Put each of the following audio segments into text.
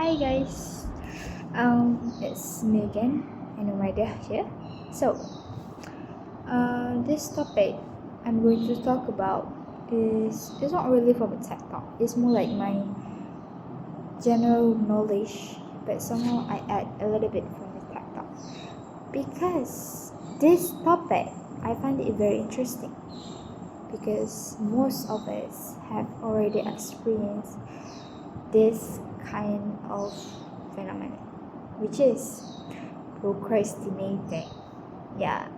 Hi guys, it's me again, and Umaida here. So, this topic I'm going to talk about is not really from a TED talk. It's more like my general knowledge, but somehow I add a little bit from the TED talk because this topic I find it very interesting because most of us have already experienced this kind of phenomenon, which is procrastinating. Yeah,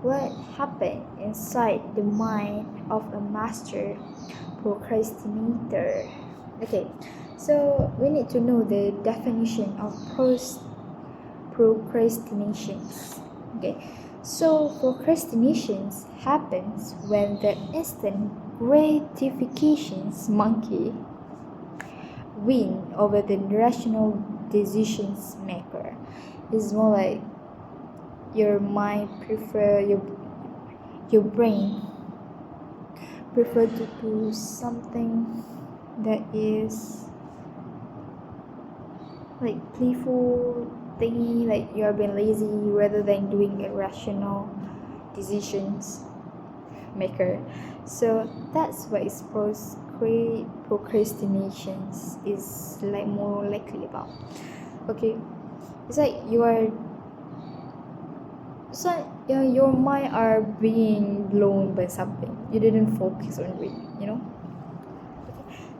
what happened inside the mind of a master procrastinator? Okay, so we need to know the definition of procrastinations. Okay, so procrastinations happens when the instant gratifications monkey win over the rational decisions maker. It's more like your mind prefer your brain prefer to do something that is like playful thingy, like you're being lazy rather than doing a rational decisions maker. So that's what is procrastinations is like more likely about. Okay, it's like your mind are being blown by something you didn't focus on it.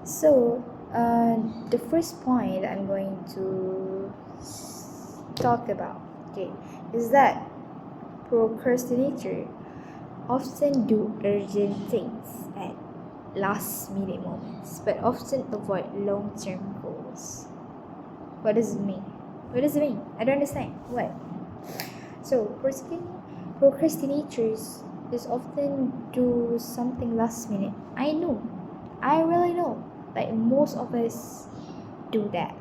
So the first point I'm going to talk about, okay, is that procrastinator often do urgent things at last minute moments but often avoid long-term goals. What does it mean? I don't understand. What? So procrastinators is often do something last minute. I really know. Like most of us do that.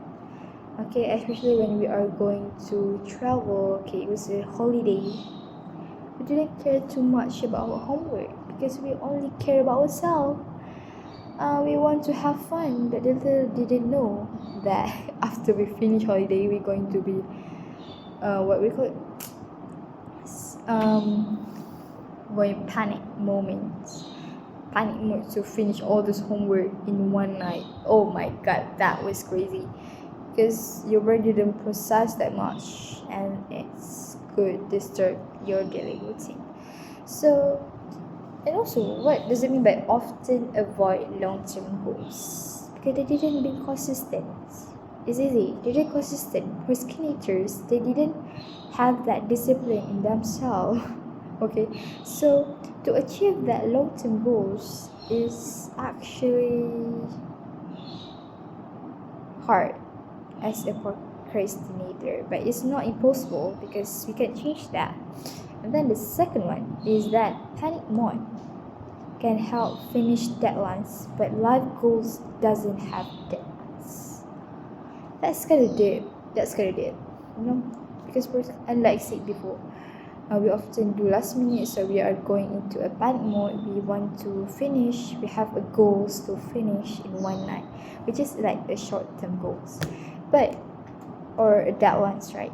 Okay, especially when we are going to travel. Okay, it was a holiday. We didn't care too much about our homework because we only care about ourselves. We want to have fun, but little didn't know that after we finish holiday, we're going to be what we call it, going panic mode to finish all this homework in one night. Oh my god, that was crazy because your brain didn't process that much and it could disturb your daily routine. So, and also, what does it mean by often avoid long-term goals? Because they didn't be consistent. It's easy. They didn't consistent. Procrastinators, they didn't have that discipline in themselves. Okay, so to achieve that long-term goals is actually hard as a procrastinator, but it's not impossible because we can change that. And then the second one is that panic mode can help finish deadlines, but life goals doesn't have deadlines. That's kind of deep. Because unlike said before, we often do last minute, so we are going into a panic mode. We want to finish. We have a goals to finish in one night, which is like a short-term goals, or deadlines, right?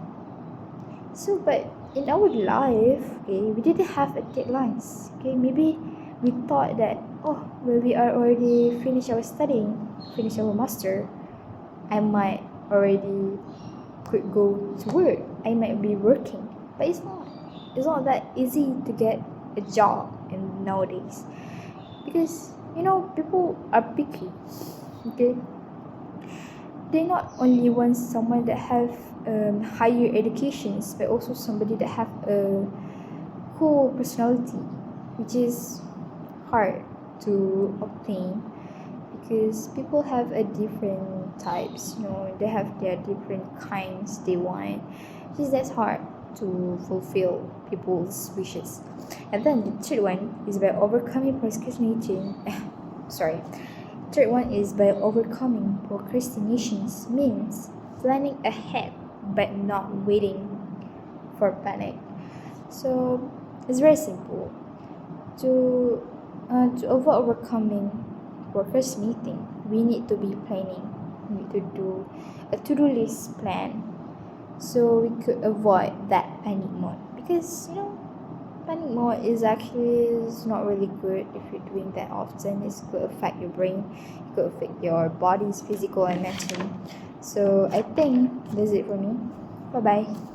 So, but in our life, okay, we didn't have a deadlines. Okay, maybe we thought that when we are already finish our studying, finish our master, I might already could go to work. I might be working, but it's not. It's not that easy to get a job in nowadays because people are picky. Okay, they not only want someone that have higher educations, but also somebody that have a cool personality, which is hard to obtain because people have a different types. They have their different kinds they want. Just that's hard to fulfill people's wishes. And then the third one is by overcoming procrastinating. Sorry. Third one is by overcoming procrastinations means planning ahead but not waiting for panic. So it's very simple. To avoid overcoming procrastinating, we need to be planning. we need to do a to-do list plan, so we could avoid that panic mode. Because panic mode is not really good if you're doing that often. It could affect your brain, it could affect your body's physical and mental. So I think that's it for me. Bye bye.